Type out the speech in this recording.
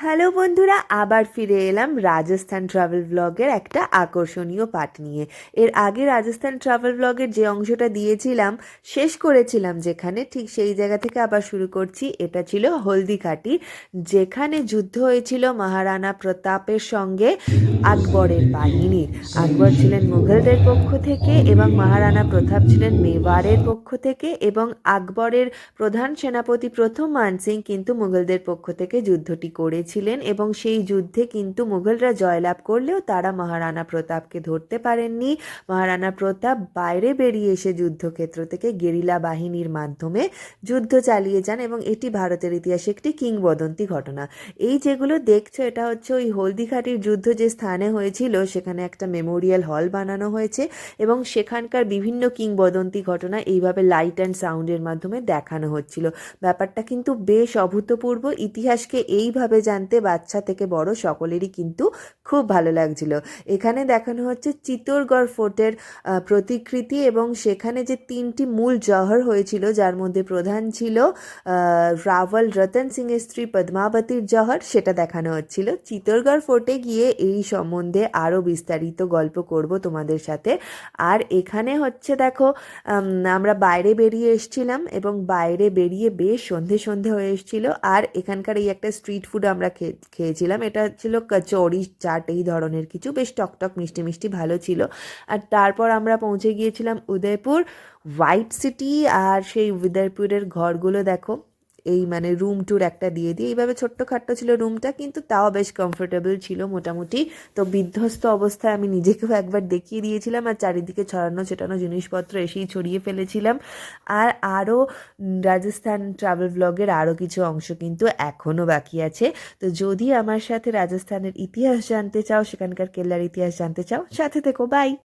Hello বন্ধুরা, আবার ফিরে এলাম রাজস্থান ট্রাভেল ব্লগের একটা আকর্ষণীয় পাঠ নিয়ে। এর আগে রাজস্থান ট্রাভেল ব্লগের যে অংশটা দিয়েছিলাম, শেষ করেছিলাম যেখানে, ঠিক সেই জায়গা থেকে আবার শুরু করছি। এটা ছিল হলদিঘাটি, যেখানে যুদ্ধ হয়েছিল মহারানা প্রতাপের সঙ্গে আকবরের বাহিনীর। আকবর ছিলেন মুঘলদের পক্ষ থেকে এবং মহারানা প্রতাপ ছিলেন মেওয়ারের পক্ষ থেকে, এবং আকবরের প্রধান সেনাপতি প্রথম মান সিং কিন্তু মুঘলদের পক্ষ থেকে যুদ্ধটি করেছিলেন, এবং সেই যুদ্ধে কিন্তু মুঘলরা জয়লাভ করলেও তারা মহারানা প্রতাপকে ধরতে পারেননি। মহারানা প্রতাপ বাইরে বেরিয়ে এসে যুদ্ধক্ষেত্র থেকে গেরিলা বাহিনীর মাধ্যমে যুদ্ধ চালিয়ে যান, এবং এটি ভারতের ইতিহাসে একটি কিংবদন্তি ঘটনা। এই যেগুলো দেখছো, এটা হচ্ছে ওই হলদিঘাটির যুদ্ধ যে স্থানে হয়েছিল, সেখানে একটা মেমোরিয়াল হল বানানো হয়েছে, এবং সেখানকার বিভিন্ন কিংবদন্তি ঘটনা এইভাবে লাইট অ্যান্ড সাউন্ডের মাধ্যমে দেখানো হচ্ছিল। ব্যাপারটা কিন্তু বেশ অভূতপূর্ব। ইতিহাসকে এইভাবে জানতে বাচ্চা থেকে বড় সকলেরই কিন্তু খুব ভালো লাগছিল। এখানে দেখানো হচ্ছে চিত্তরগড় ফোর্টের প্রতিকৃতি, এবং সেখানে যে তিনটি মূল জহর হয়েছিল, যার মধ্যে প্রধান ছিল রাওয়াল রতন সিংয়ের স্ত্রী পদ্মাবতীর জহর, সেটা দেখানো হচ্ছিল। চিত্তরগড় ফোর্টে গিয়ে এই সম্বন্ধে আরও বিস্তারিত গল্প করব তোমাদের সাথে। আর এখানে হচ্ছে দেখো, আমরা বাইরে বেরিয়ে এসেছিলাম, এবং বাইরে বেরিয়ে বেশ সন্ধে সন্ধে হয়ে এসেছিল। আর এখানকার এই একটা স্ট্রিট ফুড আমরা খেয়েছিলাম, এটা ছিল কচৌড়ি চাট, এই ধরনের কিছু, বেশ টকটক মিষ্টি মিষ্টি, ভালো ছিল। আর তারপর আমরা পৌঁছে গিয়েছিলাম উদয়পুর হোয়াইট সিটি। আর সেই উদয়পুরের ঘরগুলো দেখো, এই মানে রুম ট্যুর একটা দিয়ে দিই। এইভাবে ছোট্টখাট্ট ছিল রুমটা, কিন্তু তাও বেশ কমফোর্টেবল ছিল মোটামুটি। তো বিধ্বস্ত অবস্থায় আমি নিজেকেও একবার দেখিয়ে দিয়েছিলাম, আর চারিদিকে ছড়ানো ছেটানো জিনিসপত্র এসেই ছড়িয়ে ফেলেছিলাম। আর আরও রাজস্থান ট্রাভেল ব্লগের আরও কিছু অংশ কিন্তু এখনও বাকি আছে। তো যদি আমার সাথে রাজস্থানের ইতিহাস জানতে চাও, সেখানকার কেল্লার ইতিহাস জানতে চাও, সাথে থেকো। বাই।